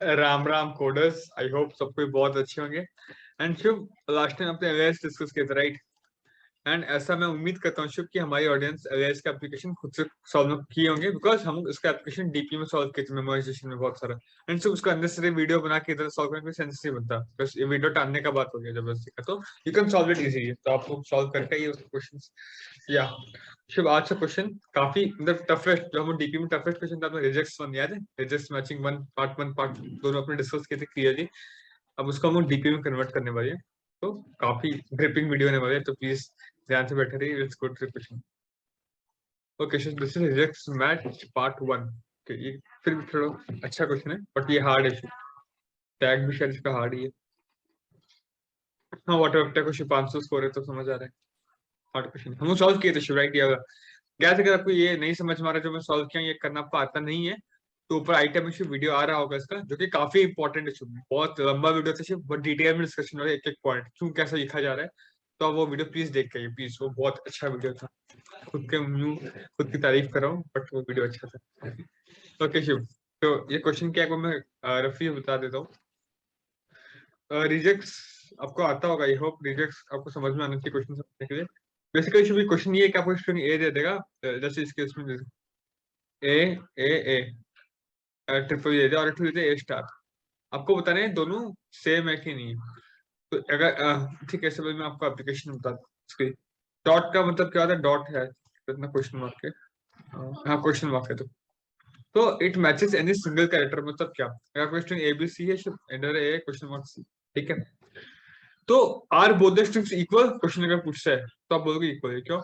Ram Ram coders, I hope सब कोई बहुत अच्छे होंगे। एंड शुभ, लास्ट टाइम अपने एलएस डिस्कस किए थे, राइट? एंड ऐसा मैं उम्मीद करता हूँ शुभ कि हमारी ऑडियंस एलएस का एप्लीकेशन खुद से सॉल्व किए होंगे, बिकॉज हम उसका एप्लीकेशन डीपी में सॉल्व किए थे, मेमोराइजेशन में बहुत सारा। एंड शुभ, उसका अननेसेसरी वीडियो बना के इधर सॉल्व करने में सेंस नहीं बनता, बस ये वीडियो टालने का बात हो गया जबरदस्ती का। तो you can solve it easily, तो आप लोग सॉल्व करके ये क्वेश्चन या शुभ। आज का क्वेश्चन काफी मतलब टफेस्ट, जो हम डीपी में टफेस्ट क्वेश्चन था, आपने रिजेक्ट्स वन याद है? रिजेक्ट्स मैचिंग वन पार्ट दोनों अपने डिस्कस किए थे क्लियरली। अब उसको हम डीपी में कन्वर्ट करने वाले हैं, तो काफी ग्रिपिंग वीडियो होने वाले हैं, तो प्लीज ध्यान से बैठे रहिए। Let's go to the question. Okay, so this is regex match part one. ये फिर भी थोड़ा अच्छा क्वेश्चन है, बट ये हार्ड है। टैग भी शायद इसका हार्ड ही है। हाँ, वाटर क्वेश्चन 500 स्कोर है, तो समझ आ रहा है हार्ड क्वेश्चन। हम सॉल्व किए थे, राइट? गैस, अगर आपको ये नहीं समझ में आ रहा जो मैं सॉल्व किया, ये करना आपको आता नहीं है, तो ऊपर आइटम में वीडियो आ रहा होगा इसका, जो कि काफी इंपॉर्टेंट है। बहुत लंबा वीडियो था, बहुत डिटेल में डिस्कशन हो रहा है, एक एक पॉइंट क्यों कैसा लिखा जा रहा है। तो आप वो वीडियो प्लीज देख के, प्लीज, वो बहुत अच्छा वीडियो था। खुद के मुंह खुद की तारीफ कर रहा हूँ, बट वो वीडियो अच्छा था। ओके शिव, तो ये क्वेश्चन क्या है, मैं रफी बता देता हूँ। रिजेक्ट्स आपको आता होगा, आई होप रिजेक्ट्स आपको समझ में आना चाहिए क्वेश्चन समझने के लिए। बेसिकली शुभ, क्वेश्चन ये है कि आपको स्ट्रिंग ए दे देगा, जैसे इस केस में ए ए ए ट्रिपल दे दे और दे दे ए स्टार। आपको बताना है दोनों सेम है कि नहीं। तो अगर ठीक है, समझ में आपको एप्लीकेशन बता इसके। डॉट का मतलब क्या होता है? डॉट है इतना क्वेश्चन मार्क है। हाँ, क्वेश्चन मार्क है। तो it matches any single character, मतलब क्या? अगर क्वेश्चन ए बी सी है, enter A question mark C, ठीक है? तो are both the strings equal, question अगर पूछता है तो आप बोलोगे इक्वल है। क्यों?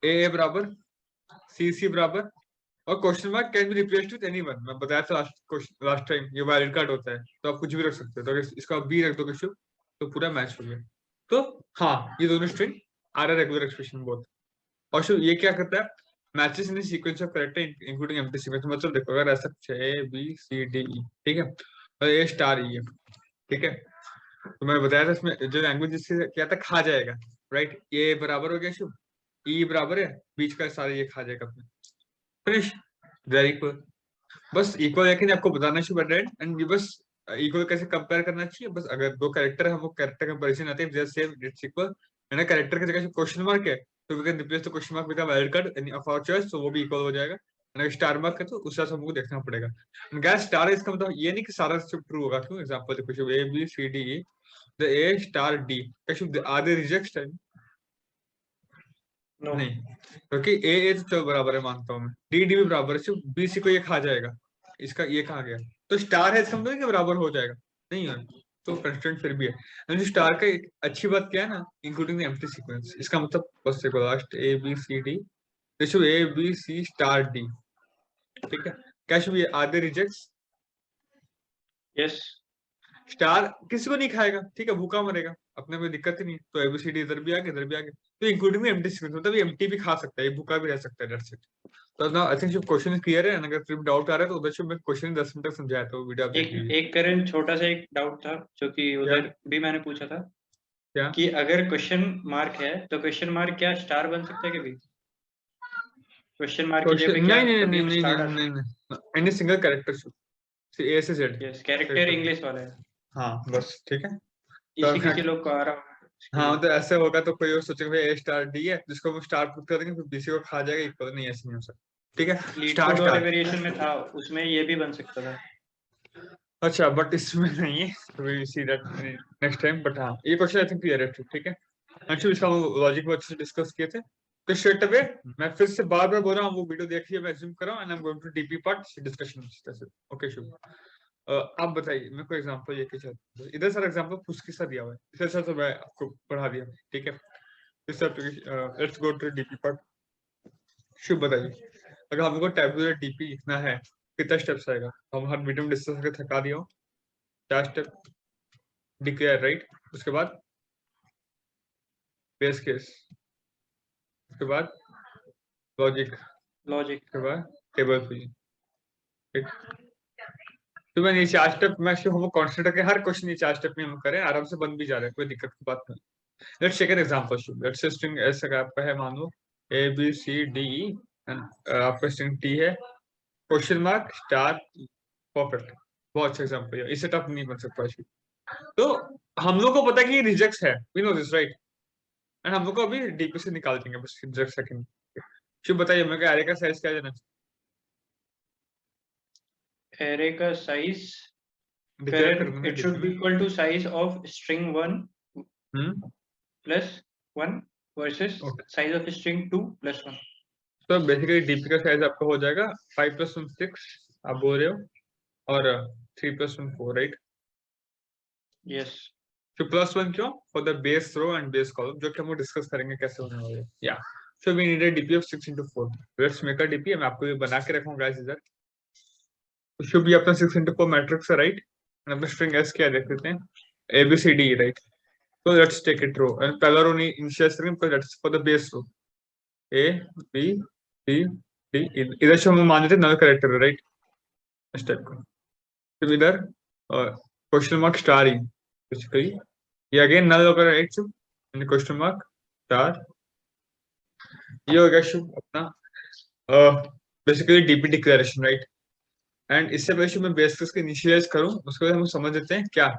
ए बराबर, सी सी बराबर, और question mark can be replaced with anyone. मैं बताया था लास्ट टाइम, ये वैलिड कार्ड होता है, तो आप कुछ भी रख सकते हो। तो अगर इसका बी रख दोगे शुभ, तो पूरा मैच हो गया। तो हाँ, ये दोनों string are are regular expression both. और शुभ, ये क्या करता है? Matches in sequence of character including empty sequence. मतलब देखो, अगर ऐसा कुछ है ए बी सी डी ई, ठीक है, और ए स्टार ई है, ठीक है, तो मैंने बताया था इसमें जो लैंग्वेज जिससे क्या था, खा जाएगा, राइट? ये बराबर हो गया शुभ, ई बराबर है, बीच का सारे ये खा जाएगा अपने। Finish, very equal. बस इक्वल है कि नहीं आपको बताना शुभ रेड, एंड ये बस इक्वल कैसे कंपेयर करना चाहिए। बस अगर दो कैरेक्टर है, हमको कैरेक्टर कंपैरिजन आते हैं, सेम इट्स इक्वल। है कैरेक्टर की जगह क्वेश्चन मार्क है, तो we can replace the question mark with a wildcard any of our choice, तो वो भी इक्वल हो जाएगा। अगर स्टार मार्क है तो उस हिसाब से हमको देखना पड़ेगा। गैस, स्टार है इसका मतलब ये नहीं कि सारा सब ट्रू होगा। क्यों? एग्जांपल देखो Shubh, A B C D E, the A star D, Shubh are they rejects? No. नहीं, क्योंकि ए तो बराबर है मानता हूँ मैं, डी डी भी बराबर है, बी सी को ये खा जाएगा, इसका ये कहा गया, तो स्टार है इसका मतलब कि बराबर हो जाएगा। नहीं है तो कंस्टेंट फिर भी है। जो स्टार का एक अच्छी बात क्या है ना, इंक्लूडिंग एम्प्टी सीक्वेंस, इसका मतलब बस देखो, last A B C D, A B C star D, ठीक है? क्या शुभ, ये आधे रिजेक्ट्स? Yes. स्टार किसी को नहीं खाएगा, ठीक है, भूखा मरेगा, अपने कोई दिक्कत ही नहीं है। तो एबीसीडी इधर भी आ गया, इधर भी आ गया, तो इंक्लूडिंग एम्प्टी सीक्वेंस, मतलब ये एम्प्टी भी खा सकता है, ये भूखा भी रह सकता है, दैट्स इट। तो ना आई थिंक जो क्वेश्चन क्लियर है, अगर फिर डाउट आ रहा है तो उधर से मैं क्वेश्चन 10 मिनट तक समझाया था, वो वीडियो आप देख लीजिए। एक करण छोटा सा एक डाउट था जो कि क्या उधर भी मैंने पूछा था क्या? कि अगर क्वेश्चन मार्क है तो क्वेश्चन मार्क क्या स्टार बन सकता है कभी? क्वेश्चन मार्क की जगह पे क्वेश्चन क्या नहीं नहीं कभी नहीं हम नहीं स्टार नहीं डाल? नहीं नहीं, एनी सिंगल कैरेक्टर ए से जेड यस, कैरेक्टर इंग्लिश वाला है। हाँ बस, ठीक है। तो किसी किसी लोग को आ रहा होगा इसके हाँ, लिए। तो ऐसे होगा तो कोई और सोचेगा भाई ए स्टार डी है, जिसको हम स्टार पुट कर देंगे, फिर बीसी को खा जाएगा, इक्वल नहीं, ऐसे नहीं हो सकता, ठीक है? लीड स्टार कोड वाले स्टार, वेरिएशन में था, उसमें ये भी बन सकता था। अच्छा, बट इसमें नहीं है, तो we see that next time. But हाँ, ये क्वेश्चन आई थिंक क्लियर है, ठीक है? एक्चुअली इसका लॉजिक बहुत अच्छे से डिस्कस किए थे। तो स्ट्रेट अवे मैं फिर से बार बार बोल रहा हूँ, वो वीडियो देखिए, मैं जूम कर रहा हूँ, and I am going to DP part discussion. Okay Shubh, आप बताइए, मेरे को एग्जांपल ये क्या, इधर सर एग्जांपल कुछ किस्सा दिया हुआ है, इससे अच्छा तो मैं आपको पढ़ा दिया, ठीक है? Let's go to DP part. Shubh बताइए, अगर हमको टैबुलर डीपी लिखना है, कितना स्टेप्स आएगा? हम हर वीडियो में डिस्कस करके थका दिया हूँ। 4 स्टेप, डिक्लेयर, राइट? उसके बाद बेस केस, उसके बाद लॉजिक, लॉजिक। उसके बाद टेबल फिलिंग, ठीक? तो मैं ये 4 स्टेप मैं हम कॉन्सेंट्रेट करके हर क्वेश्चन ये 4 स्टेप में हम करें, आराम से बन भी जा रहा है, कोई दिक्कत की बात नहीं। Let's take an example Shubh, let's say string ऐसा का आपका है, मान लो A B C D E, and आपका स्ट्रिंग टी है, क्वेश्चन मार्क स्टार, परफेक्ट। बहुत अच्छा एग्जाम्पल है, इससे टफ नहीं बन सकता चीज। तो हम लोग को पता है कि रिजेक्ट है, we know this right, and हम लोग को अभी डीपी से निकाल देंगे बस रिजेक्ट सेकंड। शुभ बताइए, मैं एरे का साइज क्या देना एरे का साइज डिक्लेयर कर दूंगा इट डीपी शुड बी में। Equal to size of string 1 hmm plus 1 versus okay, size of string 2 plus 1। तो बेसिकली डीपी का साइज आपका हो जाएगा 5 + 1 6 आप बोल रहे हो, और 3 + 1 4 राइट। यस। तो +1 क्यों? For the base row and base column, जो कि हम डिस्कस करेंगे कैसे होने वाले हैं। या so we need a DP of 6 × 4। Let's make a DP. मैं आपको ये बना के रखूंगा गाइस इधर। तो शुड भी अपना 6 × 4 मैट्रिक्स है राइट, एंड अपना स्ट्रिंग एस क्या देख लेते हैं, ABCD right. So let's take it row and पहला रो नहीं इनिशियलाइज करेंगे because that's for the base row A B C D। इधर से हम मान लेते हैं नल कैरेक्टर है राइट, इस टाइप का। फिर इधर क्वेश्चन मार्क स्टार ही बेसिकली, ये अगेन नल होगा राइट, शुभ क्वेश्चन मार्क स्टार। ये हो गया शुभ अपना basically DP declaration right. And इससे पहले शुभ मैं बेस केस को इनिशियलाइज करूं, उसके बाद हम समझ लेते हैं क्या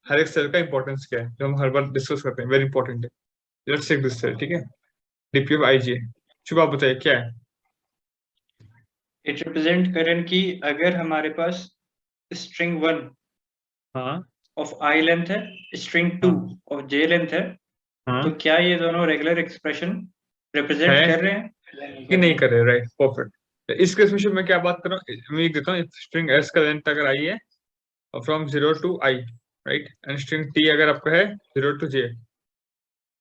हर एक सेल का इंपॉर्टेंस क्या है, जो हम हर बार डिस्कस करते हैं, वेरी इंपॉर्टेंट है। लेट्स टेक दिस सेल, ठीक है, डीपी ऑफ IJ। शुभ आप बताइए क्या है। इट रिप्रेजेंट करें कि अगर हमारे पास स्ट्रिंग 1 हाँ ऑफ आई लेंथ है, स्ट्रिंग 2 हाँ ऑफ जे लेंथ है, हाँ तो क्या ये दोनों रेगुलर एक्सप्रेशन रिप्रेजेंट है कर रहे हैं या नहीं कि कर रहे नहीं हैं? कर रहे राइट, परफेक्ट। इस केस में शुभ मैं क्या बात कर रहा हूँ, मैं लिख देता हूँ स्ट्रिंग एस का लेंथ अगर आई है from 0 to I right, and string T अगर आपका है 0 to J,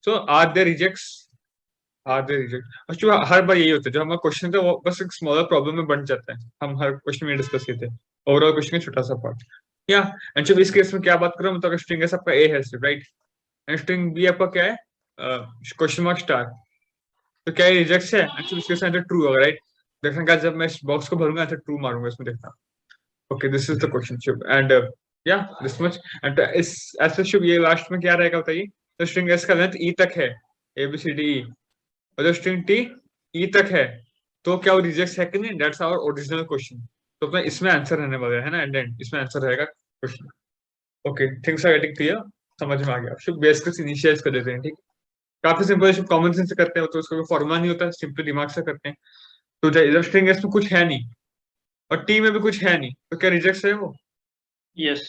so are they rejects, are they reject. और जो हर बार यही होता है, जो हमारा क्वेश्चन था वो बस एक स्मॉलर प्रॉब्लम में बन जाता है, हम हर क्वेश्चन में डिस्कस किए थे ओवरऑल क्वेश्चन का छोटा सा पार्ट। या एंड जब इस केस में क्या बात कर रहा हूँ, तो स्ट्रिंग एस आपका ए है राइट, एंड स्ट्रिंग बी आपका क्या है, क्वेश्चन मार्क स्टार। तो क्या ये रिजेक्ट है? एक्चुअली इसके साथ ट्रू होगा राइट। देखना का जब मैं इस बॉक्स को भरूंगा तो ट्रू मारूंगा इसमें, देखना। Okay, this is the question Shubh, and या दिस मच। एंड इस ऐसे शुभ ये लास्ट में क्या रहेगा बताइए। तो स्ट्रिंग एस का लेंथ ई तक है, ABCDE, और जो स्ट्रिंग टी ई तक है, तो क्या वो रिजेक्ट है कि नहीं, दैट्स आवर ओरिजिनल क्वेश्चन। तो अपना इसमें आंसर रहने वाला है ना, एंड एंड इसमें आंसर रहेगा question. Okay, things are getting clear, समझ में आ गया। शुभ बेस को इनिशियलाइज कर देते हैं, ठीक। काफी सिंपल है, कॉमन सेंस से करते हैं, तो उसका कोई फॉर्मूला नहीं होता, सिंपली दिमाग से करते हैं। तो इधर स्ट्रिंग एस में कुछ है नहीं और टी में भी कुछ है नहीं, तो क्या रिजेक्ट है वो? यस।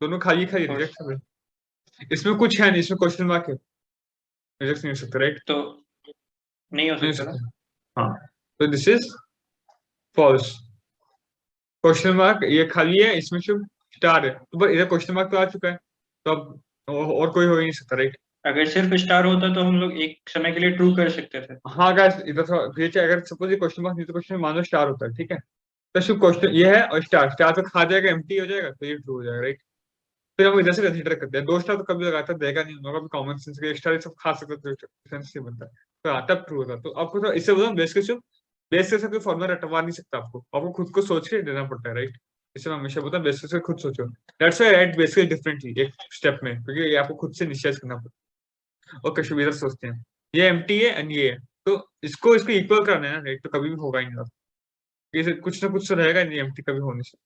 दोनों खाली खाली रिजेक्ट है। इसमें कुछ है नहीं, इसमें क्वेश्चन मार्क है, रिजेक्ट नहीं हो सकता राइट, तो नहीं हो नहीं हो सकता ना? सकता। हाँ, तो this is false. Question mark ये खाली है, इसमें सिर्फ स्टार है, तो बस इधर क्वेश्चन मार्क तो आ चुका है, तो अब और कोई हो ही नहीं सकता राइट। अगर सिर्फ स्टार होता तो हम लोग एक समय के लिए ट्रू कर सकते थे। हाँ गाइस, इधर थोड़ा नीचे, अगर सपोज ये क्वेश्चन मार्क नहीं तो क्वेश्चन मान लो स्टार होता है, ठीक है, तो सिर्फ क्वेश्चन ये है और स्टार, स्टार तो खा जाएगा, एम्प्टी हो जाएगा, तो ये ट्रू हो जाएगा राइट। फिर हम इधर से कंसीडर करते हैं, दो स्टार तो कभी लगाता देगा नहीं, होगा भी कॉमन सेंस के, एक स्टार सब खा सकते हैं, सेंस नहीं बनता, तो हाँ तब ट्रू होता। तो आपको तो इससे बोला बेस के, बेस के साथ कोई फॉर्मूला रटवा नहीं सकता, आपको खुद को सोच के देना पड़ता है राइट। इससे मैं हमेशा बोलता हूँ बेस से खुद सोचो, that's why right base differently एक स्टेप में, क्योंकि ये आपको खुद से निश्चय करना पड़ता है। ओके शुभ, इधर सोचते हैं ये एम्प्टी है एंड ये है, तो इसको इसको इक्वल करना है ना राइट, तो कभी भी होगा ही नहीं, ये कुछ ना कुछ तो रहेगा नहीं, एम्प्टी कभी होने से,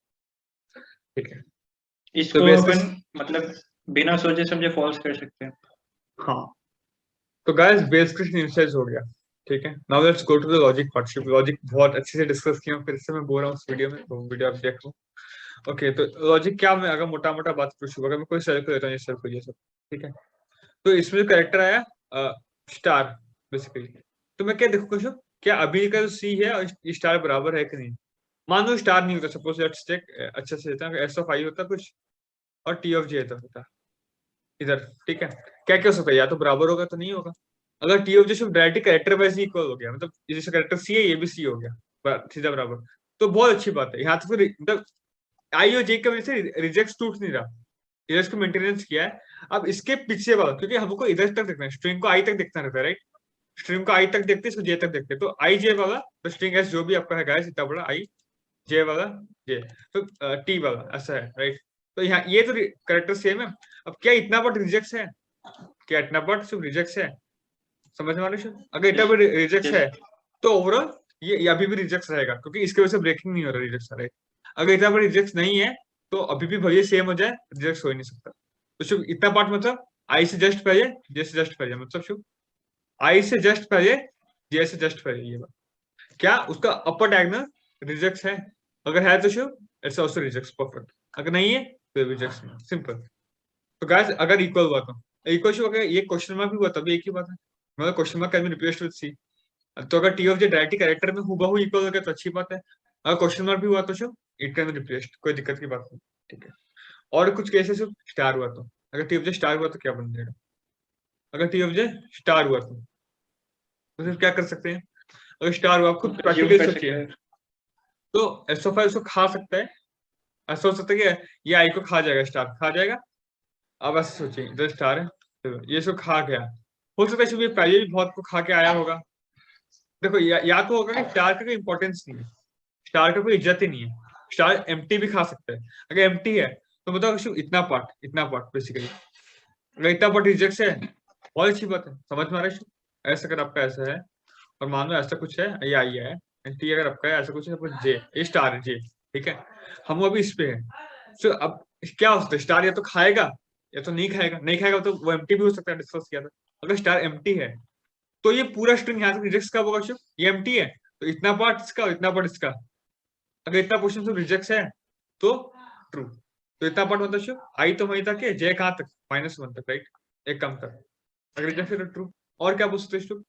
ठीक है। तो इसको बेस अपन मतलब बिना सोचे समझे फॉल्स कर सकते हैं। हाँ, तो गाइस बेस केस इनिशियलाइज हो गया, ठीक है। Now let's go to the logic part. Logic बहुत अच्छे से डिस्कस किया, फिर से मैं बोल रहा हूँ इस वीडियो में, तो वीडियो आप देख लो। ओके, तो लॉजिक क्या, मैं अगर मोटा मोटा बात पूछूं, अगर मैं कोई सेल को देता हूँ, ये सेल को, ये सब, ठीक है, तो इसमें जो कैरेक्टर आया स्टार बेसिकली, तो मैं क्या देखूंगा शुभ, क्या अभी का जो सी है और स्टार बराबर है कि नहीं। मान लो स्टार नहीं होता, सपोज लेट्स टेक, अच्छे से लेता है, S(i) होता कुछ और T(j) होता इधर, ठीक है। क्या क्या हो सकता है, या तो बराबर होगा तो नहीं होगा। अगर T(j) सिर्फ डायरेक्टली कैरेक्टर वाइज इक्वल हो गया, मतलब जैसे कैरेक्टर सी है ये भी सी हो गया, सीधा बराबर, तो बहुत अच्छी बात है। यहाँ तो फिर मतलब आई और जे की वजह से रिजेक्ट टूट नहीं रहा, इधर को मेंटेनेंस किया है। अब इसके पीछे वाला, क्योंकि हमको इधर तक देखना है, स्ट्रिंग को आई तक देखना रहता है राइट, स्ट्रिंग को आई तक देखते इसको जे तक देखते, तो आई जे वाला, तो स्ट्रिंग एस जो भी आपका है गाइस, इतना बड़ा आई जे वाला जे, तो टी वाला ऐसा है राइट। तो यहाँ ये तो करेक्टर सेम है। अब क्या इतना बट रिजेक्ट है, क्या इतना बट सिर्फ रिजेक्ट है, समझ में आ रही है? अगर इतना बट रिजेक्ट है तो ओवरऑल ये अभी भी रिजेक्ट रहेगा, क्योंकि इसके वजह से ब्रेकिंग नहीं हो रहा, रिजेक्ट राइट। अगर इतना बट रिजेक्ट नहीं है तो अभी भी भैया सेम हो जाए, रिजेक्ट हो ही नहीं सकता। तो शुभ इतना पार्ट मतलब आई से जस्ट पहले जे से जस्ट पहले, मतलब शुभ आई से जस्ट पहले जे से जस्ट पहले, ये बात क्या उसका अपर डायगोनल रिजेक्ट है? अगर है तो शुभ इट्स आल्सो रिजेक्ट, परफेक्ट। अगर नहीं है तो रिजेक्ट नहीं, सिंपल। तो गाइस अगर इक्वल हुआ तो इक्वल शुभ, अगर ये क्वेश्चन मार्क भी हुआ तब भी एक ही बात है, मतलब question mark can be replaced with C. तो अगर T of J directly character में हुबहू इक्वल हो गया तो अच्छी बात है, अगर क्वेश्चन मार्क भी हुआ तो शुभ इट कैन बी रिप्लेस्ड, कोई दिक्कत की बात नहीं, ठीक है। और कुछ केसेस स्टार हुआ तो, अगर टी ऑफ जे स्टार हुआ तो क्या बन जाएगा? अगर टी ऑफ जे स्टार हुआ तो फिर क्या कर सकते हैं? अगर स्टार हुआ, खुद ज्यूम प्रैक्टिकली कर सकते सोचिए, हैं। तो एसओ5 उसको खा सकता है। ऐसा हो सकता है कि ये आई को खा जाएगा, स्टार खा जाएगा। अब ऐसे सोचिए, इधर स्टार है तो ये इसको खा गया, हो सकता है ये पहले भी बहुत को खा के आया होगा। देखो या तो होगा कि स्टार का कोई इंपॉर्टेंस नहीं है, स्टार का कोई इज्जत ही नहीं है, स्टार एम्प्टी भी खा सकता है। अगर एम्प्टी है तो बताओ इतना पार्ट बेसिकली, अगर इतना पार्ट रिजेक्ट है, बहुत अच्छी बात है, समझ में आ रहा है? ऐसा अगर आपका ऐसा है और मान लो ऐसा कुछ है, ये आई है टी, अगर आपका है ऐसा कुछ है, जे ये स्टार है जे, ठीक है, हम अभी इस पे है। तो अब क्या हो सकता है, स्टार या तो खाएगा या तो नहीं खाएगा, नहीं खाएगा तो वो एम्प्टी भी हो सकता है, डिस्कस किया था। अगर स्टार एम्प्टी है तो ये पूरा स्ट्रिंग यहाँ से रिजेक्ट कब होगा? शिव ये एम्प्टी है तो इतना पार्ट इसका और इतना पार्ट इसका, अगर इतना पोर्शन से रिजेक्ट है तो ट्रू। तो इतना पार्ट मतलब शिव आई तो वहीं तक है, जे कहाँ तक? -1 तक, राइट, एक कम तक। अगर रिजेक्ट है तो ट्रू। और क्या पूछ सकते हैं शिव?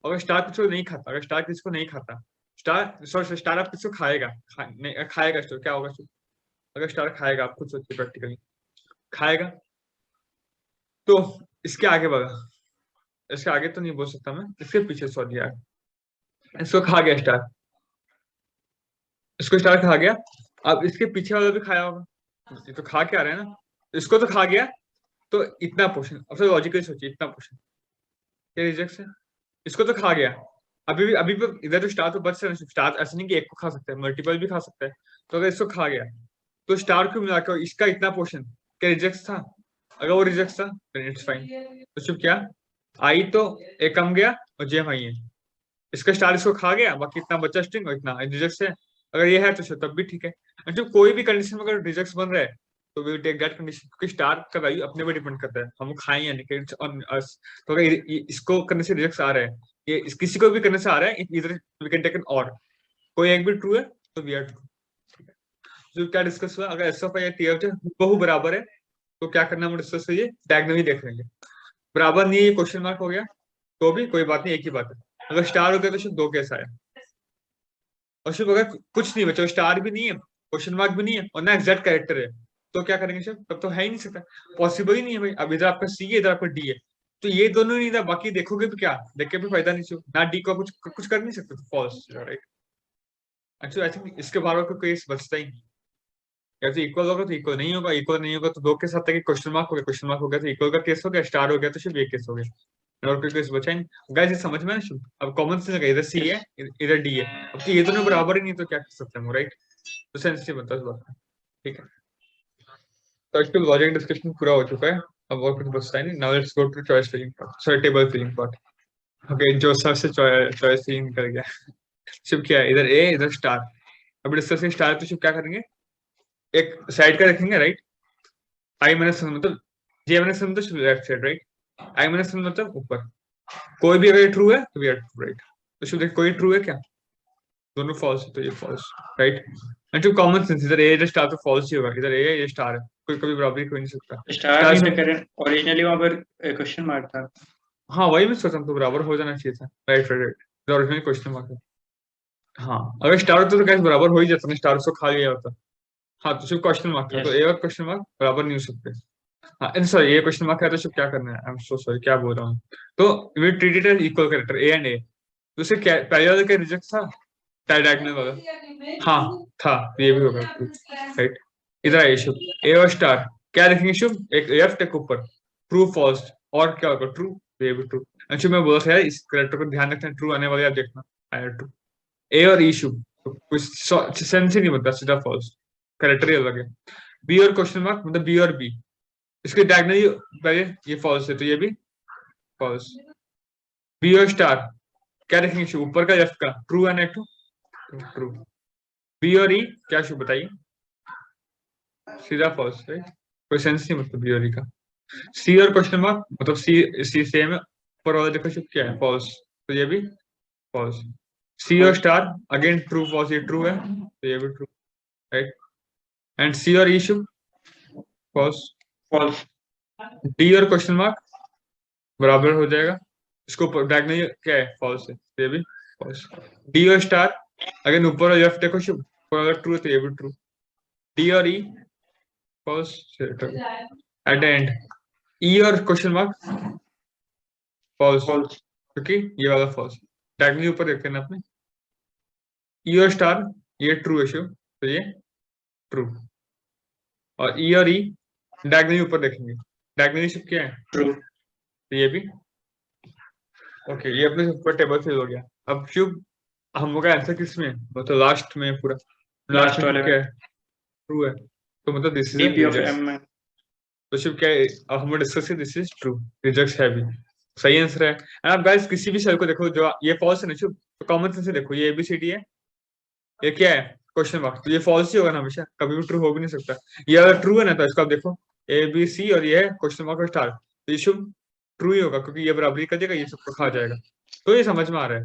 अगर स्टार किसी को नहीं खाता, अगर स्टार किसी को नहीं खाता, स्टार सॉरी स्टार आप किसी को खाएगा, नहीं खाएगा तो क्या होगा शिव? अगर स्टार खाएगा, आप खुद सोचिए प्रैक्टिकली, खाएगा तो इसके आगे बढ़ा, इसके आगे तो नहीं बोल सकता मैं, इसके पीछे सॉरी यार, इसको खा गया स्टार, इसको स्टार खा गया। अब इसके पीछे वाला भी खाया होगा, ये तो खा के आ रहे हैं ना, इसको तो खा गया, तो इतना पोर्शन, अब तो लॉजिकली सोचिए, इतना पोर्शन ये रिजेक्ट है, इसको तो खा गया। अभी भी इधर तो स्टार तो बच रहा है, स्टार ऐसा नहीं कि एक को खा सकता है, मल्टीपल भी खा सकता है। तो अगर इसको खा गया तो स्टार को मिलाकर इसका इतना पोर्शन क्या रिजेक्ट था? अगर वो रिजेक्ट था तो इट्स फाइन। तो चुप क्या, आई तो एक कम गया और जे वही है, इसका स्टार इसको खा गया, बाकी इतना बचा स्ट्रिंग और इतना रिजेक्ट है। अगर ये है तो तब भी ठीक है। और जब कोई भी कंडीशन में अगर रिजेक्ट बन रहा है तो वी टेक दैट कंडीशन, क्योंकि स्टार का वैल्यू अपने पे डिपेंड करता है, हम खाएं या नहीं ऑन अस। तो अगर इसको करने से रिजेक्ट आ रहा है, ये किसी को भी करने से आ रहा है, इधर वी कैन टेक एन और, कोई एक भी ट्रू है तो वी आर ट्रू। जो क्या डिस्कस हुआ, अगर एस ऑफ आई या टी ऑफ बहु बराबर है तो क्या करना हम डिस्कस करिए, डायगोनली देख लेंगे। बराबर नहीं है, ये क्वेश्चन मार्क हो गया तो भी कोई बात नहीं, एक ही बात है। अगर स्टार हो गया तो सिर्फ दो केस आया, और सिर्फ अगर कुछ नहीं बचा, स्टार भी नहीं है, क्वेश्चन मार्क भी नहीं है और ना एग्जैक्ट कैरेक्टर है, तो क्या करेंगे सर? तब तो है ही नहीं सकता, पॉसिबल ही नहीं है भाई। अब इधर आपका सी है, इधर आपका डी है, तो ये दोनों नहीं था, बाकी देखोगे भी क्या, देख के भी फायदा नहीं चाहिए ना, डी को कुछ कुछ कर नहीं सकते, फॉल्स, राइट। अच्छा, आई थिंक इसके बारे में कोई केस बचता ही नहीं, या तो इक्वल होगा तो इक्वल नहीं होगा, इक्वल नहीं होगा तो दो के साथ तक क्वेश्चन मार्क हो गया, क्वेश्चन मार्क हो गया तो इक्वल का केस हो गया, स्टार हो गया तो सिर्फ एक केस हो गया, और कोई केस बचा ही नहीं। गाइस ये समझ में ना, अब कॉमन सेंस लगा, इधर सी है इधर डी है, अब तो ये दोनों बराबर ही नहीं तो क्या कर सकते हैं, राइट। तो सेंस बनता है इस बात का, ठीक है। तो एक्चुअल लॉजिक डिस्कशन पूरा हो चुका है, अब और कुछ बचता है नहीं। Now let's go to choice filling part, sorry table filling part. Okay, जो सबसे चॉइस फिलिंग कर गया शिव क्या है, इधर ए इधर स्टार। अब डिस्कस स्टार तो शिव क्या करेंगे, एक साइड का रखेंगे, राइट। आई माइनस मतलब जे माइनस मतलब लेफ्ट साइड, राइट। आई माइनस मतलब ऊपर, कोई भी अगर ट्रू है तो वी आर ट्रू, राइट। तो शिव देख कोई ट्रू है क्या, दोनों फॉल्स है तो ये false, right. And to common sense, इधर ए इधर स्टार तो फॉल्स ही होगा, इधर ए ये स्टार है, कोई कभी बराबरी कोई नहीं सकता। स्टार नहीं था करेंट, ओरिजिनली वहां पर क्वेश्चन मार्क था। हाँ वही मैं सोचा, तो बराबर हो जाना चाहिए था, right right right, original question mark है। हाँ अगर स्टार होता तो कैसे बराबर हो ही जाता ना, स्टार उसको खा लिया होता। हाँ तो सिर्फ क्वेश्चन मार्क था, तो ए और क्वेश्चन मार्क बराबर नहीं हो सकते। हाँ सॉरी, ये क्वेश्चन मार्क है तो सिर्फ क्या करना है, आई एम सो सॉरी क्या बोल रहा हूँ। तो we treat it as equal character A and A, तो उसे पहले वाला क्या रिजेक्ट था, डायगोनल वाला, हाँ था, तो ये भी होगा, राइट। इधर आइए शुभ, ए और स्टार क्या लिखेंगे शुभ, एक लेफ्ट एक ऊपर, ट्रू फॉल्स, और क्या होगा ट्रू, तो ये भी ट्रू। अच्छा मैं बोला था यार, इस कैरेक्टर को ध्यान रखना, ट्रू आने वाले आप देखना, आया ट्रू। ए और ई शुभ, तो कुछ सेंस ही नहीं बनता, सीधा फॉल्स, कैरेक्टर ही अलग है। बी और क्वेश्चन मार्क मतलब बी और बी, इसके डायगोनली पहले ये फॉल्स है तो ये भी फॉल्स। बी और स्टार क्या लिखेंगे शुभ, ऊपर का लेफ्ट का, true and true, true. B और ई क्या शुभ बताइए, सीधा फॉल्स, राइट? कोई सेंस नहीं मतलब ये और ई का। सी और क्वेश्चन मार्क मतलब सी सेम है, ऊपर वाला देखो शिफ्ट क्या है, फॉल्स, तो ये भी फॉल्स। सी और स्टार अगेन ट्रू फॉल्स, ये ट्रू है तो ये भी ट्रू, राइट? एंड सी और ई शिफ्ट फॉल्स। फॉल्स। डी और क्वेश्चन मार्क बराबर हो जाएगा, इसको डायगोनल क्या है, फॉल्स है, तो ये भी फॉल्स। डी और स्टार अगेन ऊपर और लेफ्ट देखो शिफ्ट, ऊपर वाला ट्रू है तो ये भी ट्रू। डी और E false at the end. E और क्वेश्चन मार्क फॉल्स, फॉल्स। क्योंकि ये वाला फॉल्स। डायगोनली ऊपर देखते हैं ना अपने, ई और स्टार ये ट्रू है शिव, तो ये ट्रू। और ई और ई डायगोनली ऊपर देखेंगे, डायगोनली शिफ्ट क्या है, ट्रू। तो ये भी ओके। ये अपने ऊपर टेबल फिल हो गया। अब शुभ हम लोग का आंसर किस में है? मतलब लास्ट में पूरा लास्ट लास्ट में वाले क्या में है, ट्रू है, तो मतलब this is DP of reject. M में। तो शुभ क्या है, अब हम डिस्कस किया दिस इज ट्रू, रिजेक्ट है भी सही आंसर है। एंड आप गाइस किसी भी सेल को देखो जो ये फॉल्स है ना शुभ, तो कॉमन सेंस से देखो, ये एबीसीडी है, ये क्या है, क्वेश्चन मार्क, तो ये फॉल्स ही होगा ना हमेशा, कभी भी ट्रू हो भी नहीं सकता। ये अगर ट्रू है ना तो इसको आप देखो, ए बी सी और ये है क्वेश्चन मार्क और स्टार, तो ये शुभ ट्रू ही होगा, क्योंकि ये बराबरी कर देगा, ये सबको खा जाएगा। तो ये समझ में आ रहा है,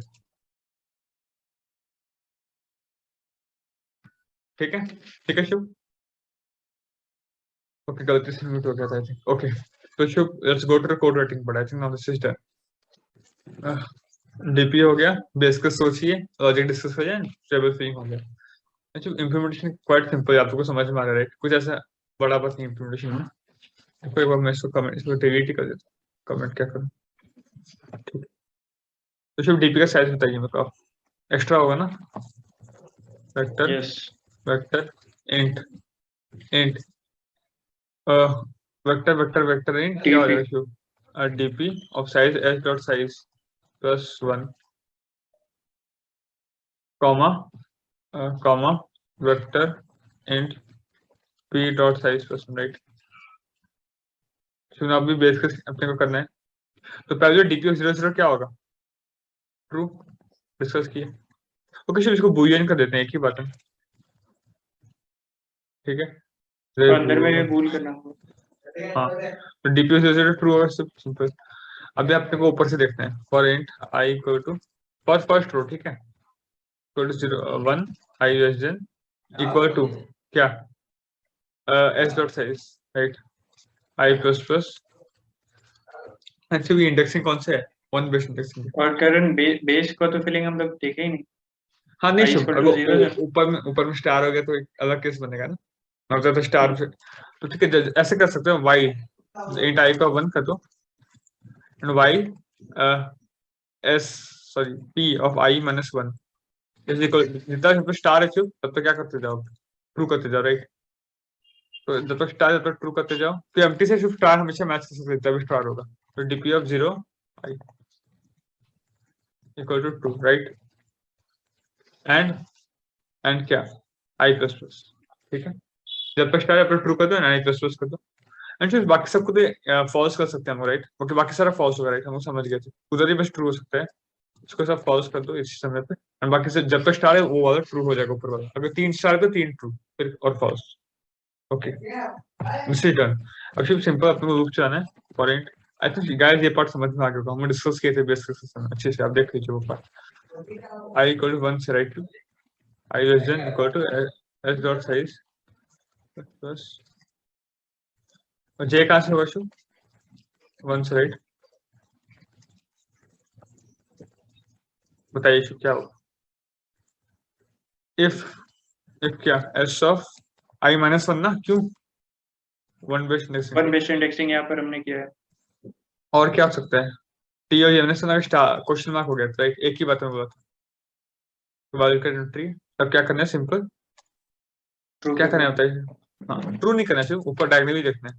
ठीक है? ठीक है शुभ, ओके गलती से म्यूट हो गया था आई थिंक, ओके। तो Shubh let's go to the code writing part, I think now this is done. DP हो गया, बेस का सोचिए, लॉजिक डिस्कस हो जाए, टेबल फिलिंग हो गया। अच्छा इंप्लीमेंटेशन क्वाइट सिंपल है, आपको समझ में आ रहा है, कुछ ऐसा बड़ा बात नहीं इंप्लीमेंटेशन में। देखो एक बार मैं इसको कमेंट, इसको डिलीट ही कर देता हूँ, कमेंट क्या करूँ, ठीक है? तो शुभ डीपी का साइज बताइए मेरे को आप, एक्स्ट्रा होगा ना, vector yes. Vector int int vector vector vector int क्या हो जाएगा Shubh, DP of size S dot size plus 1 comma comma vector int P dot size plus 1, right? Shubh अभी बेस का अपने को करना है, तो पहले डीपी ऑफ 0 0 क्या होगा, ट्रू, डिस्कस किया। ओके शुभ इसको बुलियन कर देते हैं, एक ही बात है, ठीक है? तो अंदर में भी भूल करना होगा। हाँ तो डीपी से ट्रू होगा, सिंपल। अभी आपने को ऊपर से देखना है, for int i equal to first row, ठीक है, equal to 0 1 i less than equal to क्या, S dot size, right, i plus plus. Actually indexing कौन सा है, वन बेस इंडेक्सिंग। और करण बेस को तो फिलिंग हम लोग देखे ही नहीं। हाँ नहीं I Shubh, equal to zero अगर है। ऊपर में स्टार हो गया तो एक अलग केस बनेगा ना, मतलब तो स्टार से, तो ठीक है ऐसे कर सकते हो, वाई इंट आई का 1 कर दो, and Y S sorry P of i minus 1 is equal, जितना स्टार है तब तक क्या करते जाओ, ट्रू करते जाओ, राइट? तो जब तक स्टार जब तक ट्रू करते जाओ, तो एम्प्टी से सिर्फ स्टार हमेशा मैच कर सकते हैं, तभी स्टार होगा। तो DP of 0 i equal to true, right? And क्या, आई प्लस प्लस, ठीक है? जब तक स्टार जब तक ट्रू कर दो, आई प्लस प्लस कर दो, एंड फिर बाकी सबको तो फॉल्स कर सकते हैं हम, राइट? क्योंकि बाकी सारा फॉल्स होगा, राइट? हम समझ गए थे, उधर ही बस ट्रू हो सकता है, इसको सब फॉल्स कर दो इस समय पे, एंड बाकी से जब तक स्टार है वो वाला ट्रू हो जाएगा, ऊपर वाला अगर 3 स्टार है तो 3 ट्रू फिर और false, okay this is done. अब सिर्फ सिंपल अपने को लूप चलाना है, for int I think guys ये पार्ट समझ में आ गया होगा, हमने डिस्कस किए थे बेस सिस्टम में अच्छे से, आप देख लीजिए वो पार्ट। आई इक्वल टू 1 से right, i less than equal to S dot size plus, और जे कहां से होगा शू, 1 से राइट, बताइए शू क्या होगा, इफ क्या एस ऑफ आई माइनस 1 ना, क्यों, one based indexing, one based indexing यहाँ पर हमने किया है। और क्या हो सकता है, टी और एम से स्टार क्वेश्चन मार्क हो गया था, राइट? एक ही बात में बोला था, ट्री, तब क्या करना है, सिंपल क्या करना होता है, हाँ ट्रू नहीं करना चाहिए, ऊपर डायगोनली देखना है,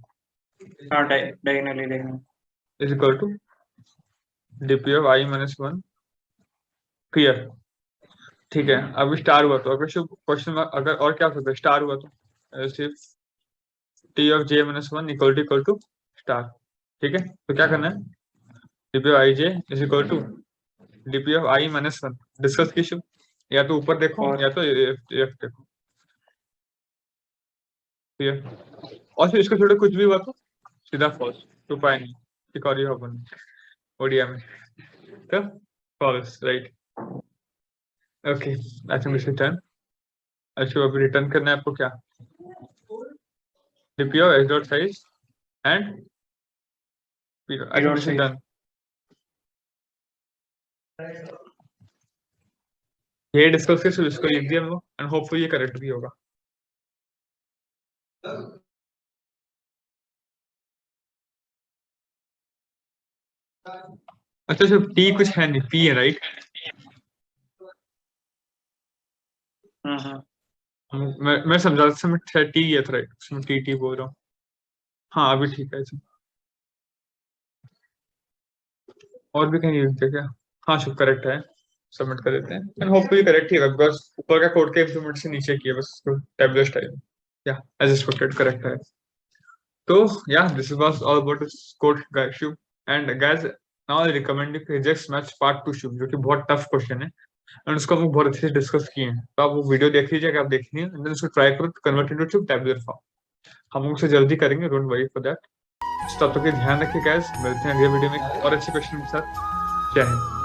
हाँ डायगोनली देखना is equal to DP of i minus 1 clear, ठीक है? अब स्टार हुआ तो अगर क्वेश्चन मार्क, अगर और क्या हो सकता है, स्टार हुआ तो सिर्फ T of J minus 1 equal to star, ठीक है? तो क्या करना है, DP of i J is equal to DP of i minus 1, discuss की शुभ, या तो ऊपर देखो और या तो देखो, क्लियर। और फिर इसको छोड़े कुछ भी हुआ तो सीधा फॉल्स, तो पाए नहीं कि कॉरी हबन ओडिया में, तो false, right. Okay, I think this is done. अच्छा, अभी रिटर्न करना है आपको क्या, dpo x dot size and I think this is done. ये डिस्कस के इसको लिख दिया हमको एंड होपफुली ये करेक्ट भी होगा। अच्छा सिर्फ टी कुछ है नहीं, पी है, राइट। मैं समझा समय टी गया था, राइट, उसमें टी बोल रहा हूँ। हाँ अभी ठीक है। और भी कहीं लिखते क्या, हाँ शुभ करेक्ट है, सबमिट कर देते हैं एंड होपफुली करेक्ट ही होगा बिकॉज ऊपर का कोड के इंप्लीमेंट से नीचे किया बस टैबुलर स्टाइल, या एज एक्सपेक्टेड करेक्ट है। तो yeah, this was all about this code guys Shiv, and guys now I recommend you Ajax match part 2 Shiv, जो कि बहुत टफ क्वेश्चन है एंड उसको हम बहुत अच्छे से डिस्कस किए हैं, तो आप वो वीडियो देख लीजिए अगर आप देखनी है एंड देन उसको ट्राई करो कन्वर्ट इनटू टैबुलर फॉर्म। हम उसे जल्दी करेंगे, डोंट वरी फॉर दैट। तब तक ध्यान रखिए गाइस, मिलते हैं अगले वीडियो में और अच्छे क्वेश्चन के साथ। जय हिंद।